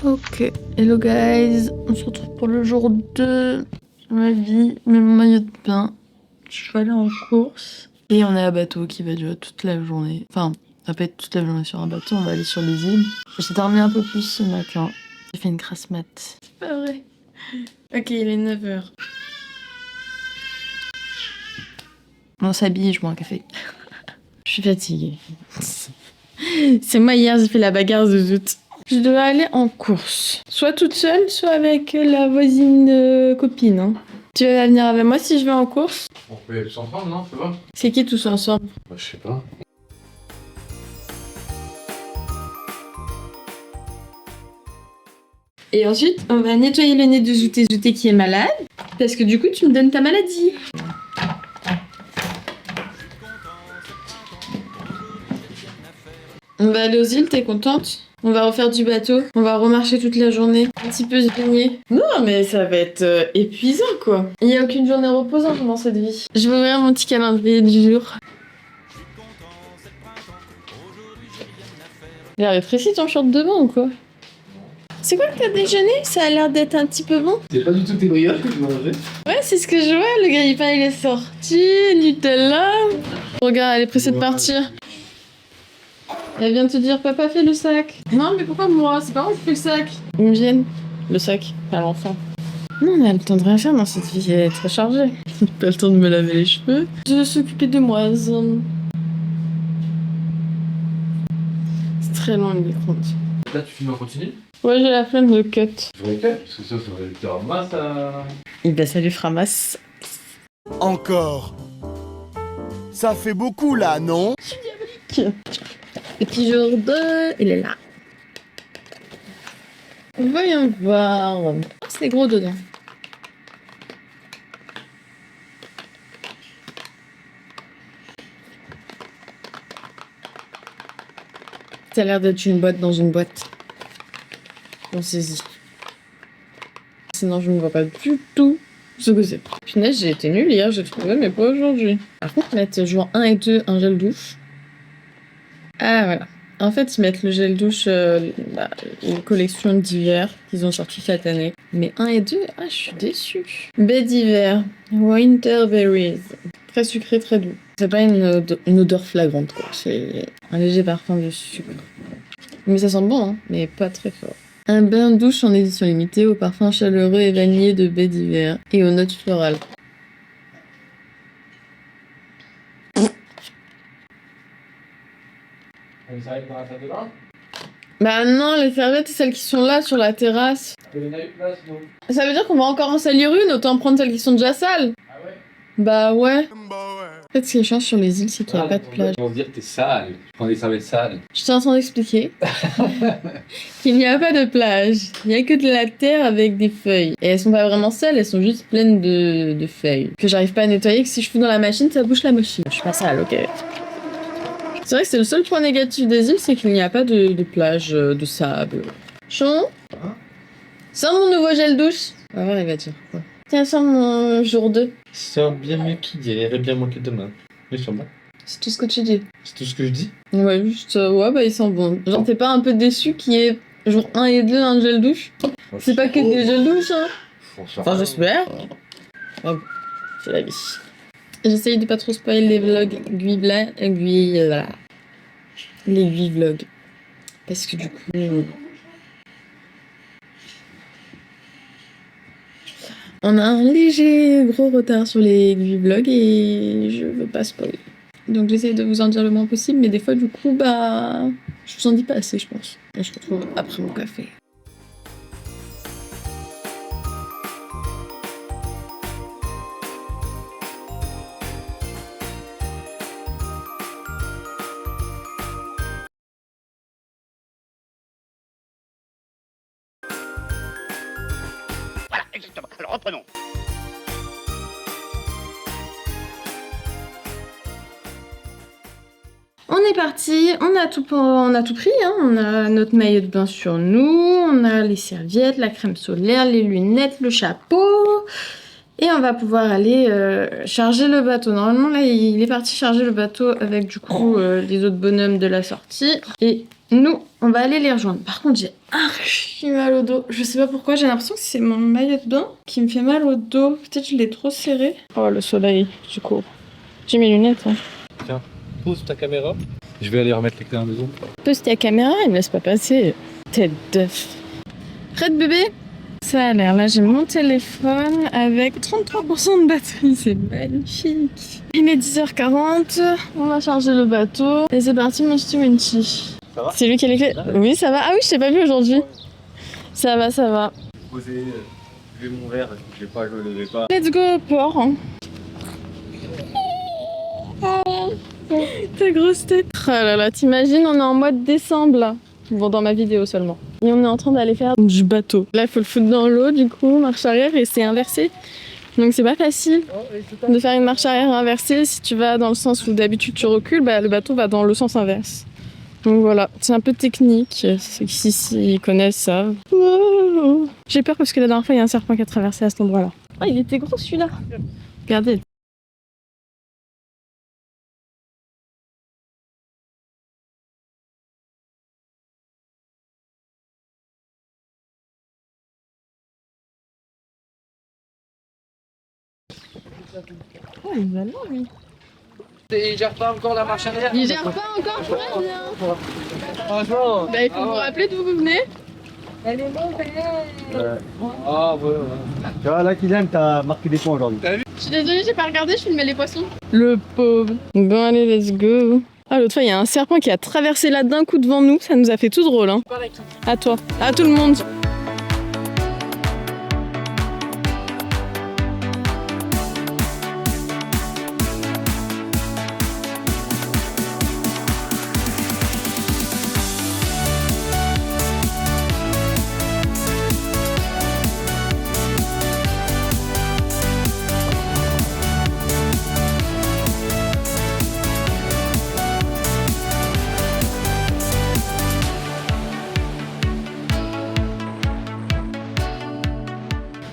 Ok, hello guys, on se retrouve pour le jour 2 de ma vie, mais mon maillot de bain. Je vais aller en course. Et on est à bateau qui va durer toute la journée. Enfin, on va pas être toute la journée sur un bateau, on va aller sur les îles. J'ai dormi un peu plus ce matin. J'ai fait une grasse mat. C'est pas vrai. Ok, il est 9h. On s'habille, je bois un café. Je suis fatiguée. C'est moi hier, j'ai fait la bagarre de zout. Je dois aller en course. Soit toute seule, soit avec la voisine copine. Hein. Tu vas venir avec moi si je vais en course? On peut aller tous ensemble, non? Ça va? C'est qui tous ensemble? Bah, je sais pas. Et ensuite, on va nettoyer le nez de Zouté qui est malade. Parce que du coup, tu me donnes ta maladie. On va aller aux îles, t'es contente? On va refaire du bateau, on va remarcher toute la journée, un petit peu se baigner. Non mais ça va être épuisant quoi. Il n'y a aucune journée reposante dans cette vie. Je vais ouvrir mon petit calendrier du jour. Il a rétréci ton short de bain ou quoi? C'est quoi que t'as déjeuné? Ça a l'air d'être un petit peu bon. C'est pas du tout tes brioches que je mangeais. Ouais, c'est ce que je vois, le grille-pain il est sorti, Nutella. Regarde, elle est pressée de partir. Elle vient de te dire, papa fait le sac. Non, mais pourquoi moi? C'est pas moi qui fais le sac. Il me gêne, le sac, pas l'enfant. Non, on a le temps de rien faire dans cette vie, elle est très chargée. Pas le temps de me laver les cheveux. De s'occuper de moi. C'est très long le micro-ondes. Là, tu filmes en continu? Ouais, j'ai la flemme de cut. Faudrait que, parce que ça va te ramasse à... Et bah, ça lui fera masse. Encore. Ça fait beaucoup là, non? Petit jour 2, il est là. Voyons voir. Oh, c'est gros dedans. Ça a l'air d'être une boîte dans une boîte. On saisit. Sinon, je ne vois pas du tout ce que c'est. Punaise, j'ai été nulle hier, j'ai trouvé, mais pas aujourd'hui. Par contre, mettre jour 1 et 2 un gel douche. Ah, voilà. En fait, ils mettent le gel douche, une collection d'hiver qu'ils ont sorti cette année. Mais 1 et 2, ah, je suis déçue. Baie d'hiver, Winter Berries. Très sucré, très doux. C'est pas une odeur flagrante, quoi. C'est un léger parfum de sucre. Mais ça sent bon, hein, mais pas très fort. Un bain de douche en édition limitée au parfum chaleureux et vanillé de baie d'hiver et aux notes florales. Les serviettes dans la salle de bain? Bah non, les serviettes, c'est celles qui sont là sur la terrasse. Il y en a eu place, non? Ça veut dire qu'on va encore en salir une, autant prendre celles qui sont déjà sales. Ah ouais? Bah ouais. En fait, ce qui est chiant sur les îles, c'est qu'il n'y a pas de plage. Ils vont se dire que t'es sale. Tu prends des serviettes sales. Je suis en train d'expliquer qu'il n'y a pas de plage. Il n'y a que de la terre avec des feuilles. Et elles sont pas vraiment sales, elles sont juste pleines de feuilles. Que j'arrive pas à nettoyer, que si je fous dans la machine, ça bouche la machine. Je suis pas sale, ok. C'est vrai que c'est le seul point négatif des îles, c'est qu'il n'y a pas de plage, de sable. Chon, sors mon nouveau gel douche. On va voir, il va dire quoi. Tiens, sors mon jour 2. C'est bien mieux qu'hier et bien moins que demain. Mais sûrement. C'est tout ce que tu dis. C'est tout ce que je dis. Ouais, juste, ouais, bah ils sont bons. Genre, t'es pas un peu déçu qu'il y ait jour 1 et 2 un gel douche? C'est pas que des gels douche, hein. Enfin, j'espère. Ouais, c'est la vie. J'essaye de pas trop spoiler les vlogs voilà. Les 8 vlogs. Parce que du coup... on a un léger gros retard sur les 8 vlogs et je veux pas spoiler. Donc j'essaye de vous en dire le moins possible, mais des fois du coup, bah... je vous en dis pas assez, je pense. Et je retrouve après mon café. Exactement. Alors reprenons. On est parti, on a tout pris, hein. On a notre maillot de bain sur nous, on a les serviettes, la crème solaire, les lunettes, le chapeau. Et on va pouvoir aller charger le bateau. Normalement, là, il est parti charger le bateau avec du coup les autres bonhommes de la sortie. Et Nous, on va aller les rejoindre. Par contre, j'ai archi mal au dos. Je sais pas pourquoi, j'ai l'impression que c'est mon maillot de bain qui me fait mal au dos. Peut-être que je l'ai trop serré. Oh, le soleil, du coup. J'ai mes lunettes. Hein. Tiens, pose ta caméra. Je vais aller remettre les clés à la maison. Pose ta caméra, il me laisse pas passer. Tête d'œuf. Prête, bébé? Ça a l'air. Là, j'ai mon téléphone avec 33% de batterie. C'est magnifique. Il est 10h40. On va charger le bateau. Et c'est parti, mon petit. Ça va? C'est lui qui a les clés. Oui, ça va. Ah oui, je t'ai pas vu aujourd'hui. Ça va, ça va. Poser, j'ai mon verre, je le levais pas. Let's go au port. Hein. Ta grosse tête. Oh là là, t'imagines, on est en mode décembre là. Bon, dans ma vidéo seulement. Et on est en train d'aller faire du bateau. Là, il faut le foutre dans l'eau, du coup, marche arrière, et c'est inversé. Donc c'est pas facile de faire une marche arrière inversée. Si tu vas dans le sens où d'habitude tu recules, bah, le bateau va dans le sens inverse. Donc voilà, c'est un peu technique. Ceux qui s'y connaissent savent. Wow. J'ai peur parce que la dernière fois, il y a un serpent qui a traversé à cet endroit-là. Ah, il était gros celui-là. Regardez. Oh, il va là, lui. Il gère pas encore la marche arrière. Il gère pas encore très bien. Franchement. Bah, il faut vous rappeler d'où vous venez. Elle est mauvaise. Ah ouais. Tu vois, là, Kylian, t'as marqué des points aujourd'hui. Je suis désolée, j'ai pas regardé, je filmais les poissons. Le pauvre. Bon, allez, let's go. Ah, l'autre fois, il y a un serpent qui a traversé là d'un coup devant nous. Ça nous a fait tout drôle, hein. À toi. À tout le monde.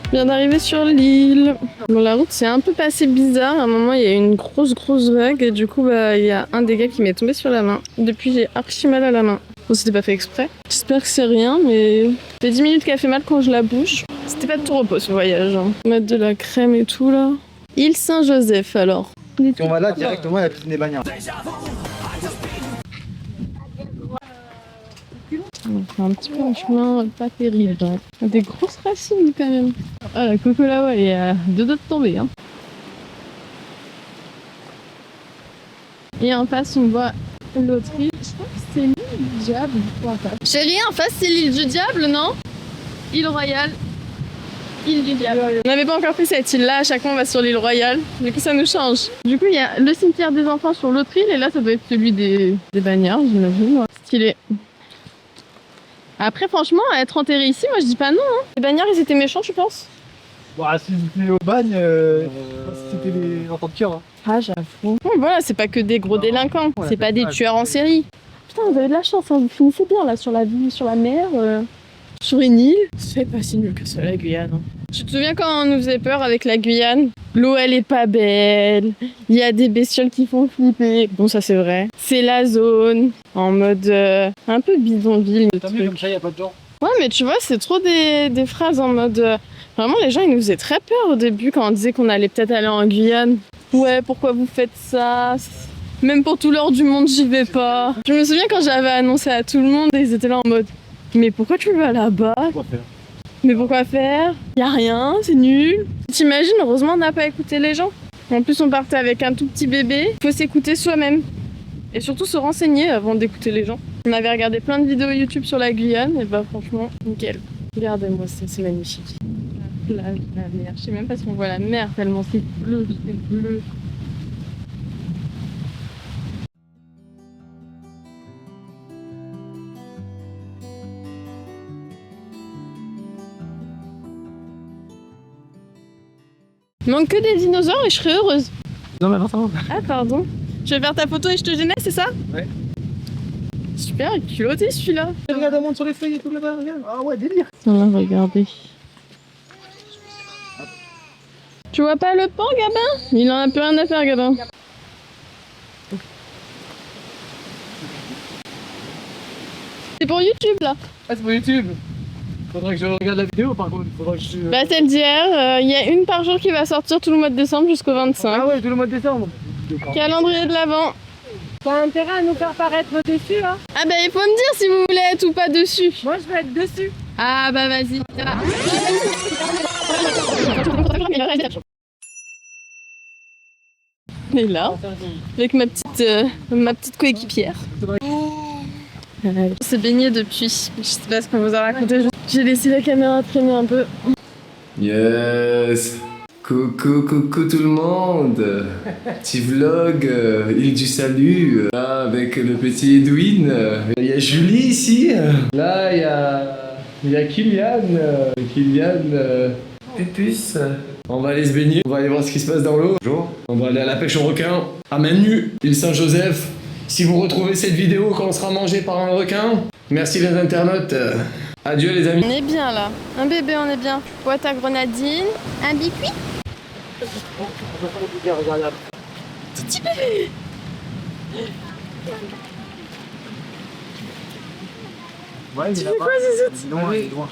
Je viens d'arriver sur l'île. Bon, la route c'est un peu passé bizarre. À un moment, il y a eu une grosse vague et du coup, bah, il y a un des gars qui m'est tombé sur la main. Depuis, j'ai archi mal à la main. Bon, c'était pas fait exprès. J'espère que c'est rien, mais ça fait 10 minutes qu'elle fait mal quand je la bouge. C'était pas de tout repos ce voyage. Hein. Mettre de la crème et tout là. Île Saint-Joseph alors. Si on va là directement, il y a piscine des bagnards. On fait un petit peu un chemin pas terrible. Hein. Des grosses racines quand même. Ah, la coco là, ouais, elle est à deux doigts de tomber. Hein. Et en face, on voit l'autre île. Je crois que c'est l'île du diable. Chérie, en face, c'est l'île du diable, non? Île Royale. Île du diable. On n'avait pas encore fait cette île-là. À chaque fois, on va sur l'île Royale. Du coup, ça nous change. Du coup, il y a le cimetière des enfants sur l'autre île. Et là, ça doit être celui des bagnards, j'imagine. Ouais. Stylé. Après, franchement, être enterré ici, moi je dis pas non. Hein. Les bagnards, ils étaient méchants, tu penses? Bah, si c'était au bagne, c'était les enfants de cœur. Hein. Ah, j'avoue. Bon, voilà, c'est pas que des gros délinquants. Ouais, C'est pas des ouais. tueurs en série. Putain, vous avez de la chance, hein. Vous finissez bien là sur la vue, sur la mer, sur une île. C'est pas si nul que ça, la Guyane. Hein. Tu te souviens quand on nous faisait peur avec la Guyane? L'eau, elle est pas belle. Il y a des bestioles qui font flipper. Bon, ça c'est vrai. C'est la zone en mode un peu bidonville. Tant mieux, comme ça, il n'y a pas de gens. Ouais, mais tu vois, c'est trop des phrases en mode... Vraiment, les gens, ils nous faisaient très peur au début quand on disait qu'on allait peut-être aller en Guyane. Ouais, pourquoi vous faites ça? Même pour tout l'or du monde, j'y vais pas. Je me souviens quand j'avais annoncé à tout le monde, ils étaient là en mode... Mais pourquoi tu vas là-bas? Quoi faire? Mais pourquoi faire? Y a rien, c'est nul. T'imagines, heureusement, on n'a pas écouté les gens. En plus, on partait avec un tout petit bébé. Faut s'écouter soi-même. Et surtout se renseigner avant d'écouter les gens. On avait regardé plein de vidéos YouTube sur la Guyane, et bah franchement, nickel. Regardez-moi, c'est magnifique. La plage, la mer. Je sais même pas si on voit la mer tellement c'est bleu, c'est bleu. Il manque que des dinosaures et je serais heureuse. Non, mais attends. Ah pardon. Je vais faire ta photo et je te gênais, c'est ça? Ouais. Super, il est culotté celui-là. Regarde, on monte sur les feuilles et tout là-bas, regarde. Ah ouais, délire. On va regarder. Tu vois pas le pan, Gabin? Il en a plus rien à faire, Gabin. C'est pour YouTube là. Ah, c'est pour YouTube. Faudrait que je regarde la vidéo par contre. Faudrait que je... Bah celle d'hier, il y a une par jour qui va sortir tout le mois de décembre jusqu'au 25. Ah ouais, tout le mois de décembre. Calendrier de l'Avent. T'as intérêt à nous faire paraître dessus, là. Ah bah il faut me dire si vous voulez être ou pas dessus. Moi, je vais être dessus. Ah bah vas-y. On est là, avec ma petite coéquipière. On s'est baigné depuis. Je sais pas ce qu'on vous a raconté. J'ai laissé la caméra traîner un peu. Yes. Coucou tout le monde. Petit vlog, île du salut. Là, avec le petit Edwin. Il y a Julie ici. Là, il y a Kylian. Pépus. On va aller se baigner. On va aller voir ce qui se passe dans l'eau. Bonjour. On va aller à la pêche au requin. À main nue. Île Saint-Joseph. Si vous retrouvez cette vidéo quand on sera mangé par un requin, merci les internautes. Adieu les amis. On est bien là. Un bébé, on est bien. Boîte à grenadine. Un bicuit. Petit bébé. Ouais, Tu fais quoi, Zizou? loin, il est loin.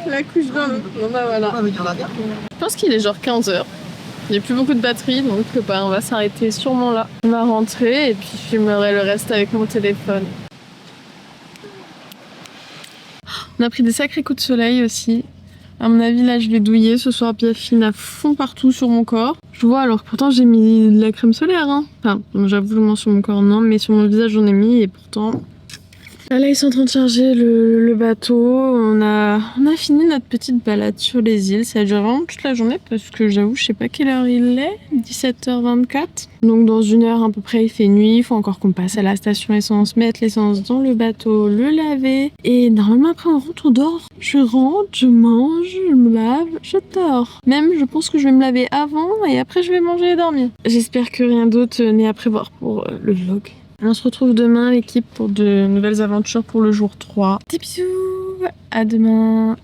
La couche dans l'eau. Bon bah voilà. Je pense qu'il est genre 15h. Il n'y a plus beaucoup de batterie, donc bah, on va s'arrêter sûrement là. On va rentrer et puis je filmerai le reste avec mon téléphone. On a pris des sacrés coups de soleil aussi. À mon avis, là, je vais douiller ce soir biafine à fond partout sur mon corps. Je vois, alors pourtant, j'ai mis de la crème solaire. Hein. Enfin, j'avoue, sur mon corps, non, mais sur mon visage, j'en ai mis et pourtant... Là, ils sont en train de charger le bateau. On a fini notre petite balade sur les îles. Ça a duré vraiment toute la journée parce que j'avoue, je sais pas quelle heure il est. 17h24. Donc dans une heure à peu près, il fait nuit. Il faut encore qu'on passe à la station essence, mettre l'essence dans le bateau, le laver. Et normalement, après, on rentre, on dort. Je rentre, je mange, je me lave, je dors. Même, je pense que je vais me laver avant et après, je vais manger et dormir. J'espère que rien d'autre n'est à prévoir pour le vlog. On se retrouve demain l'équipe pour de nouvelles aventures pour le jour 3. Des bisous, à demain.